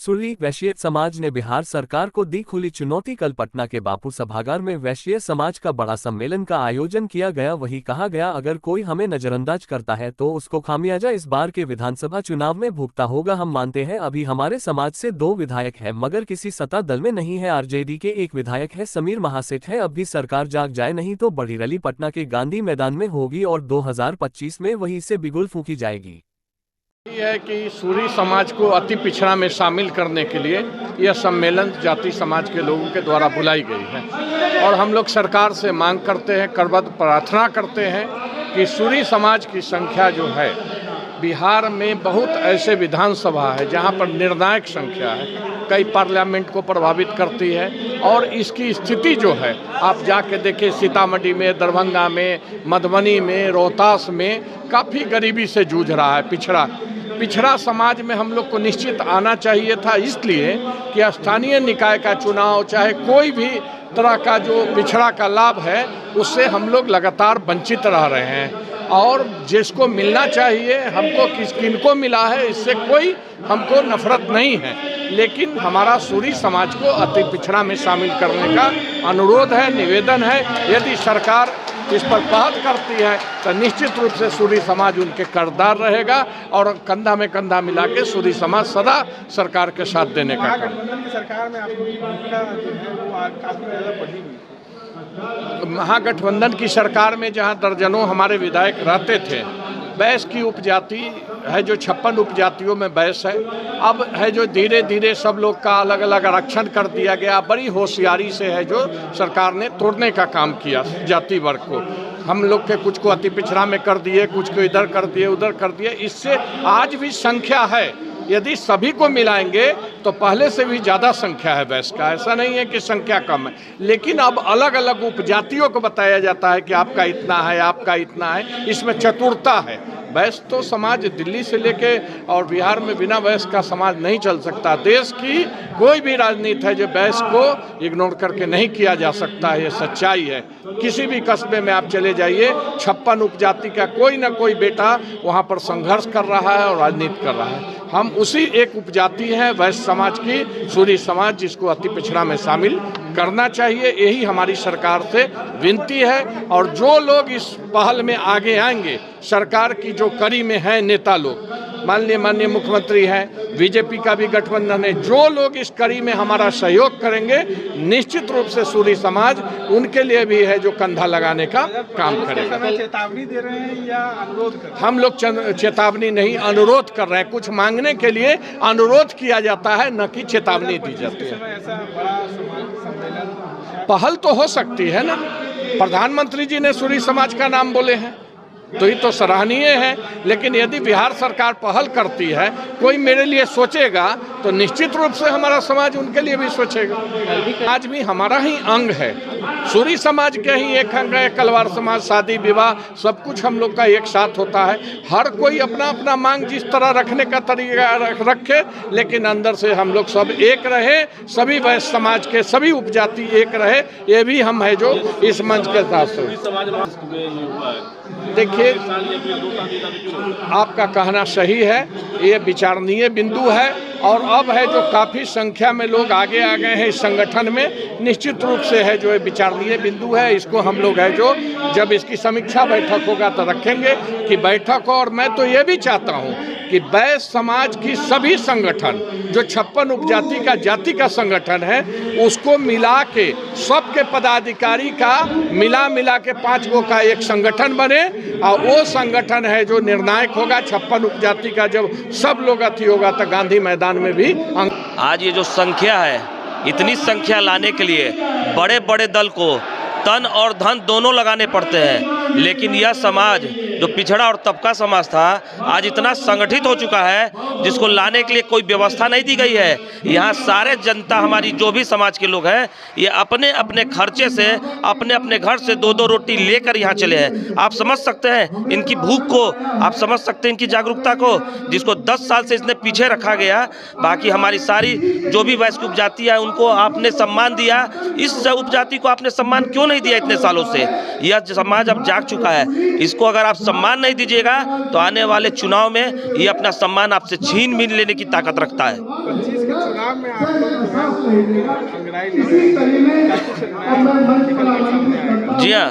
सूरी वैश्य समाज ने बिहार सरकार को दी खुली चुनौती। कल पटना के बापू सभागार में वैश्य समाज का बड़ा सम्मेलन का आयोजन किया गया। वहीं कहा गया, अगर कोई हमें नजरअंदाज करता है तो उसको खामियाजा इस बार के विधानसभा चुनाव में भुगतना होगा। हम मानते हैं अभी हमारे समाज से 2 विधायक है मगर किसी सत्ता दल में नहीं है। आरजेडी के 1 विधायक है समीर महासेठ है। अब भी सरकार जाग जाए नहीं तो बड़ी रैली पटना के गांधी मैदान में होगी और 2025 में वहीं से बिगुल फूंकी जाएगी। है कि सूरी समाज को अति पिछड़ा में शामिल करने के लिए यह सम्मेलन जाति समाज के लोगों के द्वारा बुलाई गई है और हम लोग सरकार से मांग करते हैं, करबद्ध प्रार्थना करते हैं कि सूरी समाज की संख्या जो है बिहार में बहुत ऐसे विधानसभा है जहां पर निर्णायक संख्या है, कई पार्लियामेंट को प्रभावित करती है और इसकी स्थिति जो है आप जाके देखिए सीतामढ़ी में, दरभंगा में, मधुबनी में, रोहतास में काफ़ी गरीबी से जूझ रहा है। पिछड़ा समाज में हम लोग को निश्चित आना चाहिए था, इसलिए कि स्थानीय निकाय का चुनाव चाहे कोई भी तरह का जो पिछड़ा का लाभ है उससे हम लोग लगातार वंचित रह रहे हैं और जिसको मिलना चाहिए हमको किनको मिला है इससे कोई हमको नफरत नहीं है, लेकिन हमारा सूरी समाज को अति पिछड़ा में शामिल करने का अनुरोध है, निवेदन है। यदि सरकार इस पर पहल करती है तो निश्चित रूप से सूरी समाज उनके कर्जदार रहेगा और कंधा में कंधा मिला के सूरी समाज सदा सरकार के साथ देने का काम। महागठबंधन की सरकार में आपको भूमिका जो है वो काफी ज़्यादा बढ़ी हुई। महागठबंधन की सरकार में जहां दर्जनों हमारे विधायक रहते थे, बैस की उपजाति है जो 56 उपजातियों में बैस है, अब है जो धीरे धीरे सब लोग का अलग अलग आरक्षण कर दिया गया। बड़ी होशियारी से है जो सरकार ने तोड़ने का काम किया जाति वर्ग को। हम लोग के कुछ को अति पिछड़ा में कर दिए, कुछ को इधर कर दिए, उधर कर दिए। इससे आज भी संख्या है, यदि सभी को मिलाएंगे तो पहले से भी ज़्यादा संख्या है बैस का। ऐसा नहीं है कि संख्या कम है, लेकिन अब अलग अलग उपजातियों को बताया जाता है कि आपका इतना है, आपका इतना है। इसमें चतुरता है। बैस तो समाज दिल्ली से लेके और बिहार में बिना बैस का समाज नहीं चल सकता। देश की कोई भी राजनीति है जो बैस को इग्नोर करके नहीं किया जा सकता है, ये सच्चाई है। किसी भी कस्बे में आप चले जाइए, 56 उपजाति का कोई ना कोई बेटा वहाँ पर संघर्ष कर रहा है और राजनीति कर रहा है। हम उसी एक उपजाति हैं वैश्य समाज की, सूरी समाज, जिसको अति पिछड़ा में शामिल करना चाहिए। यही हमारी सरकार से विनती है और जो लोग इस पहल में आगे आएंगे, सरकार की जो कड़ी में है नेता लोग, माननीय मुख्यमंत्री हैं, बीजेपी का भी गठबंधन है, जो लोग इस कड़ी में हमारा सहयोग करेंगे निश्चित रूप से सूरी समाज उनके लिए भी है जो कंधा लगाने का काम करेगा। चेतावनी दे रहे हैं या अनुरोध कर रहे हैं? हम लोग चेतावनी नहीं, अनुरोध कर रहे हैं। कुछ मांगने के लिए अनुरोध किया जाता है, न कि चेतावनी दी जाती है। ऐसा बड़ा सम्मेलन पहल तो हो सकती है ना, प्रधानमंत्री जी ने सूरी समाज का नाम बोले हैं तो ये तो सराहनीय है, लेकिन यदि बिहार सरकार पहल करती है, कोई मेरे लिए सोचेगा तो निश्चित रूप से हमारा समाज उनके लिए भी सोचेगा। आज भी हमारा ही अंग है, सूरी समाज के ही एक अंग है। कलवार समाज, शादी विवाह सब कुछ हम लोग का एक साथ होता है। हर कोई अपना अपना मांग जिस तरह रखने का तरीका रखे, लेकिन अंदर से हम लोग सब एक रहे, सभी वैश्य समाज के सभी उपजाति एक रहे, ये भी हम है जो इस मंच के साथ। देखिए, आपका कहना सही है, ये विचारणीय बिंदु है और अब है जो काफ़ी संख्या में लोग आगे आ गए हैं इस संगठन में, निश्चित रूप से है जो विचारणीय बिंदु है। इसको हम लोग है जो जब इसकी समीक्षा बैठक होगा तो रखेंगे कि बैठक हो। और मैं तो ये भी चाहता हूँ कि वैश्य समाज की सभी संगठन जो 56 उपजाति का जाति का संगठन है उसको मिला के सबके पदाधिकारी का मिला के 5 गो का एक संगठन बने और वो संगठन है जो निर्णायक होगा। 56 उपजाति का जब सब लोग अथी होगा तो गांधी मैदान में भी आज ये जो संख्या है, इतनी संख्या लाने के लिए बड़े बड़े दल को तन और धन दोनों लगाने पड़ते हैं, लेकिन यह समाज जो पिछड़ा और तबका समाज था आज इतना संगठित हो चुका है जिसको लाने के लिए कोई व्यवस्था नहीं दी गई है। यहाँ सारे जनता हमारी जो भी समाज के लोग हैं ये अपने अपने खर्चे से अपने अपने घर से 2-2 रोटी लेकर यहाँ चले हैं। आप समझ सकते हैं इनकी भूख को, आप समझ सकते हैं इनकी जागरूकता को, जिसको 10 साल से इसने पीछे रखा गया। बाकी हमारी सारी जो भी वैश्य उपजाति है उनको आपने सम्मान दिया, इस उपजाति को आपने सम्मान क्यों नहीं दिया इतने सालों से? यह समाज अब जाग चुका है, इसको अगर आप सम्मान नहीं दीजिएगा तो आने वाले चुनाव में ये अपना सम्मान आपसे छीन लेने की ताकत रखता है। चुनाव में आप लोग जो है अंगड़ाई ले रहे हैं, कैसे निकल कर सामने आएगा? जी हाँ,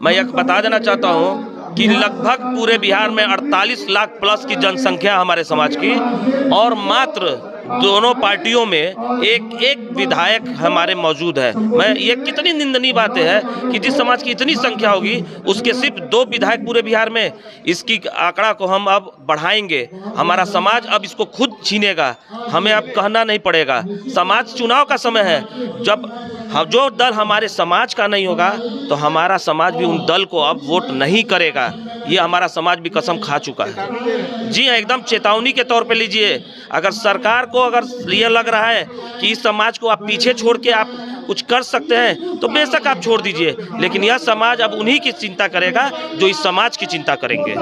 मैं यह बता देना चाहता हूँ कि लगभग पूरे बिहार में 48 लाख प्लस की जनसंख्या हमारे समाज की, और मात्र दोनों पार्टियों में एक एक विधायक हमारे मौजूद है। मैं ये कितनी निंदनीय बात है कि जिस समाज की इतनी संख्या होगी उसके सिर्फ 2 विधायक पूरे बिहार में। इसकी आंकड़ा को हम अब बढ़ाएंगे, हमारा समाज अब इसको खुद छीनेगा, हमें अब कहना नहीं पड़ेगा। समाज चुनाव का समय है, जब जो दल हमारे समाज का नहीं होगा तो हमारा समाज भी उन दल को अब वोट नहीं करेगा। ये हमारा समाज भी कसम खा चुका है। जी हाँ, एकदम चेतावनी के तौर पे लीजिए। अगर सरकार को अगर ये लग रहा है कि इस समाज को आप पीछे छोड़ के आप कुछ कर सकते हैं तो बेशक आप छोड़ दीजिए, लेकिन यह समाज अब उन्हीं की चिंता करेगा जो इस समाज की चिंता करेंगे।